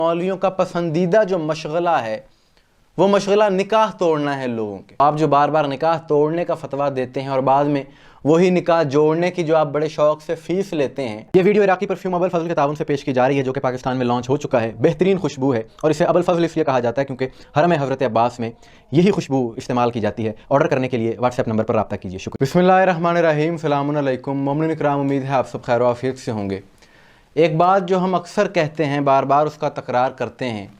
मौलवियों का पसंदीदा जो मशगला है वो मशगला निकाह तोड़ना है लोगों के। आप जो बार बार निकाह तोड़ने का फतवा देते हैं और बाद में वही निकाह जोड़ने की जो आप बड़े शौक से फीस लेते हैं। ये वीडियो इराकी परफ्यूम अबुल फजल के ताउन से पेश की जा रही है, जो कि पाकिस्तान में लॉन्च हो चुका है। बेहतरीन खुशबू है और इसे अबुल फजल इसलिए कहा जाता है क्योंकि हरम हज़रत अब्बास में यही खुशबू इस्तेमाल की जाती है। ऑर्डर करने के लिए व्हाट्सएप नंबर पर रब्ता कीजिए। शुक्रिया। बिस्मिल्लाहिर्रहमानिर्रहीम, सलामुन अलैकुम मोमिन इकराम, उम्मीद है आप सब खैर आफियत से होंगे। एक बात जो हम अक्सर कहते हैं, बार बार उसका तकरार करते हैं,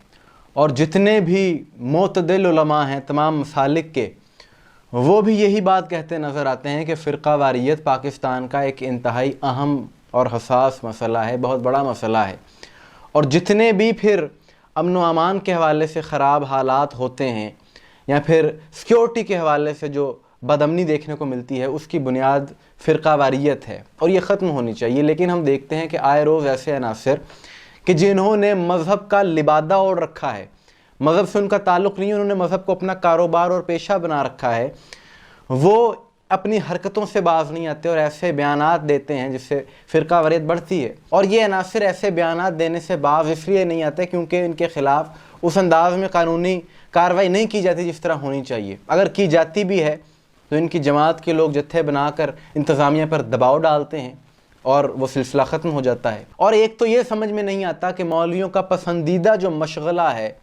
और जितने भी मोतदिल उलमा हैं तमाम मसालिक के, वो भी यही बात कहते नज़र आते हैं कि फ़िरक़ा वारियत पाकिस्तान का एक इंतहाई अहम और हसास मसला है, बहुत बड़ा मसला है। और जितने भी फिर अमन व अमान के हवाले से ख़राब हालात होते हैं या फिर सिक्योरिटी के हवाले से जो बदअमनी देखने को मिलती है, उसकी बुनियाद फ़िरक़ा वारियत है और ये ख़त्म होनी चाहिए। लेकिन हम देखते हैं कि आए रोज़ ऐसे अनासर कि जिन्होंने मज़हब का लिबादा ओढ़ रखा है, मज़हब से उनका ताल्लुक़ नहीं है, उन्होंने मज़हब को अपना कारोबार और पेशा बना रखा है, वो अपनी हरकतों से बाज नहीं आते और ऐसे बयानात देते हैं जिससे फ़िरक़ा वारियत बढ़ती है। और ये अनासर ऐसे बयानात देने से बाज इसलिए नहीं आते क्योंकि इनके ख़िलाफ़ उस अंदाज़ में कानूनी कार्रवाई नहीं की जाती जिस तरह होनी चाहिए। अगर की जाती भी है तो इनकी जमात के लोग जत्थे बनाकर इंतज़ामिया पर दबाव डालते हैं और वो सिलसिला ख़त्म हो जाता है। और एक तो ये समझ में नहीं आता कि मौलवियों का पसंदीदा जो मशगला है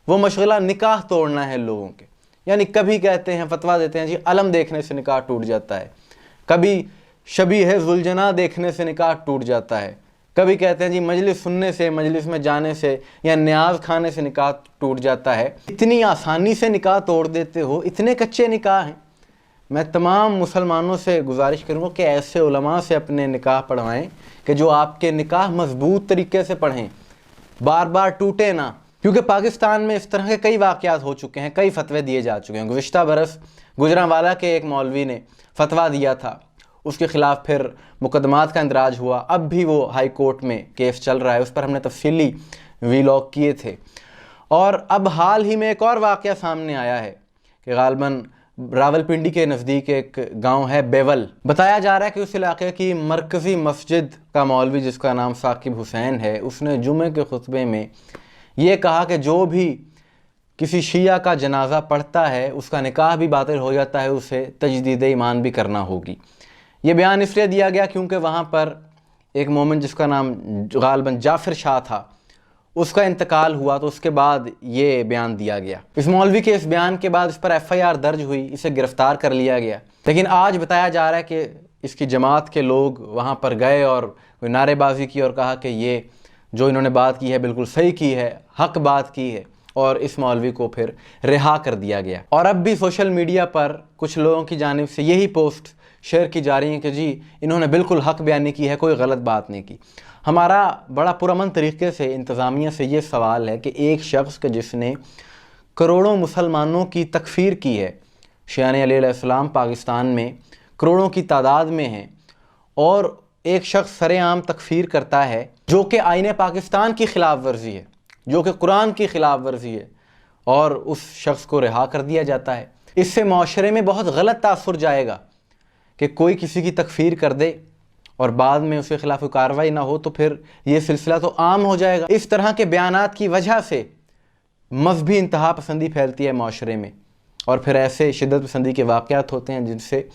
वो मशगला निकाह तोड़ना है लोगों के। यानी कभी कहते हैं, फतवा देते हैं जी अलम देखने से निकाह टूट जाता है, कभी शबी है ज़ुलजना देखने से निकाह टूट जाता है, कभी कहते हैं जी मजलिस सुनने से, मजलिस में जाने से या न्याज खाने से निकाह टूट जाता है। इतनी आसानी से निकाह तोड़ देते हो, इतने कच्चे निकाह हैं। मैं तमाम मुसलमानों से गुजारिश करूँगा कि ऐसे उलमा से अपने निकाह पढ़वाएं कि जो आपके निकाह मजबूत तरीके से पढ़ें, बार बार टूटे ना। क्योंकि पाकिस्तान में इस तरह के कई वाक़यात हो चुके हैं, कई फतवे दिए जा चुके हैं। गुज़िश्ता बरस गुजरांवाला के एक मौलवी ने फतवा दिया था, उसके ख़िलाफ़ फिर मुकदमात का इंदराज हुआ। अब भी वो हाई कोर्ट में केस चल रहा है, उस पर हमने तफसीली वीलॉग किए थे। और अब हाल ही में एक और वाक़या सामने आया है कि गालिबन रावलपिंडी के नज़दीक एक गांव है बेवल। बताया जा रहा है कि उस इलाके की मरकज़ी मस्जिद का मौलवी, जिसका नाम साकिब हुसैन है, उसने जुमे के खुतबे में ये कहा कि जो भी किसी शिया का जनाजा पढ़ता है उसका निकाह भी बातिल हो जाता है, उसे तजदीद ईमान भी करना होगी। ये बयान इसलिए दिया गया क्योंकि वहाँ पर एक मोमिन जिसका नाम गालिबन जाफ़िर शाह था, उसका इंतकाल हुआ, तो उसके बाद ये बयान दिया गया। इस मौलवी के इस बयान के बाद इस पर FIR दर्ज हुई, इसे गिरफ़्तार कर लिया गया। लेकिन आज बताया जा रहा है कि इसकी जमात के लोग वहाँ पर गए और कोई नारेबाजी की और कहा कि ये जो इन्होंने बात की है बिल्कुल सही की है, हक बात की है, और इस मौलवी को फिर रिहा कर दिया गया। और अब भी सोशल मीडिया पर कुछ लोगों की जानिब से यही पोस्ट शेयर की जा रही हैं कि जी इन्होंने बिल्कुल हक बयानी की है, कोई गलत बात नहीं की। हमारा बड़ा पुरअमन तरीके से इंतज़ामिया से ये सवाल है कि एक शख्स के जिसने करोड़ों मुसलमानों की तकफ़ीर की है, शियाने अलैहिस्सलाम पाकिस्तान में करोड़ों की तादाद में हैं, और एक शख्स सरेआम तकफ़ीर करता है जो कि आईने पाकिस्तान की ख़िलाफ़ वर्जी है, जो कि कुरान की ख़िलाफ़ वर्जी है, और उस शख्स को रिहा कर दिया जाता है। इससे माशरे में बहुत गलत तासुर जाएगा कि कोई किसी की तकफ़ीर कर दे और बाद में उसके ख़िलाफ़ कोई कार्रवाई ना हो, तो फिर ये सिलसिला तो आम हो जाएगा। इस तरह के बयानात की वजह से मज़हबी इंतहा पसंदी फैलती है माशरे में, और फिर ऐसे शिद्दत पसंदी के वाक़यात होते हैं जिनसे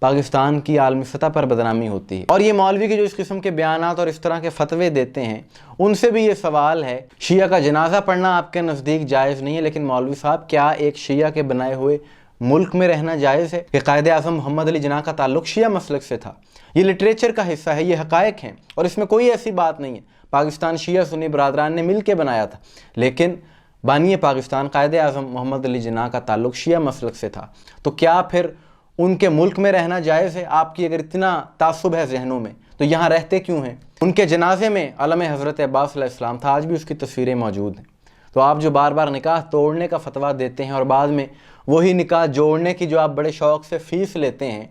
पाकिस्तान की आलमी सतह पर बदनामी होती है। और ये मौलवी के जो इस किस्म के बयानात और इस तरह के फतवे देते हैं, उनसे भी ये सवाल है, शिया का जनाजा पढ़ना आपके नज़दीक जायज़ नहीं है, लेकिन मौलवी साहब क्या एक शिया के बनाए हुए मुल्क में रहना जायज़ है? कि कायदे आज़म मोहम्मद अली जिन्ना का ताल्लुक़ शिया मसलक से था, ये लिटरेचर का हिस्सा है, ये हक़ाइक़ हैं और इसमें कोई ऐसी बात नहीं है। पाकिस्तान शिया सुन्नी बरादरान ने मिल के बनाया था, लेकिन बानी पाकिस्तान कायदे आज़म मोहम्मद अली जिन्ना का ताल्लुक़ शिया मसलक से था। तो क्या फिर उनके मुल्क में रहना जायज़ है? आपकी अगर इतना तासुब है जहनों में तो यहाँ रहते क्यों हैं? उनके जनाजे में अलम हज़रत अब्बास अलैहिस्सलाम था, आज भी उसकी तस्वीरें मौजूद हैं। तो आप जो बार बार निकाह तोड़ने का फतवा देते हैं और बाद में वही निकाह जोड़ने की जो आप बड़े शौक से फ़ीस लेते हैं,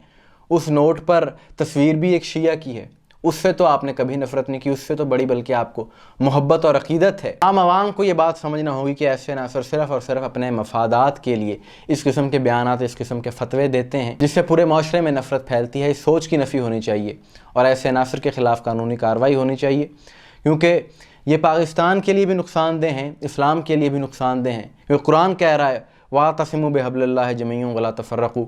उस नोट पर तस्वीर भी एक शिया की है, उससे तो आपने कभी नफ़रत नहीं की, उससे तो बड़ी बल्कि आपको मोहब्बत और अक़ीदत है। आम आवाम को ये बात समझना होगी कि ऐसे अनासर सिर्फ़ और सिर्फ अपने मफादात के लिए इस किस्म के बयानात, इस किस्म के फतवे देते हैं जिससे पूरे माशरे में नफ़रत फैलती है। इस सोच की नफ़ी होनी चाहिए और ऐसे अनासर के ख़िलाफ़ कानूनी कार्रवाई होनी चाहिए, क्योंकि یہ پاکستان کے لیے بھی نقصان دہ ہیں، اسلام کے لیے بھی نقصان دہ ہیں، کیونکہ قرآن کہہ رہا ہے وَاعْتَصِمُوا بِحَبْلِ اللَّهِ جَمِيعًا وَلَا تَفَرَّقُوا،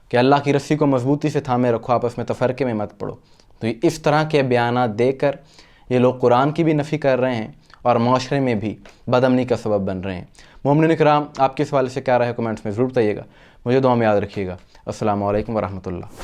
کہ اللہ کی رسی کو مضبوطی سے تھامے رکھو، آپس میں تفرقے میں مت پڑو۔ تو اس طرح کے بیانات دے کر یہ لوگ قرآن کی بھی نفی کر رہے ہیں اور معاشرے میں بھی بدامنی کا سبب بن رہے ہیں۔ مومنین کرام، آپ کے اس حوالے سے کیا رائے ہے کمنٹس میں ضرور بتائیے گا۔ مجھے دعا میں یاد رکھیے گا۔ السلام علیکم ورحمۃ اللہ۔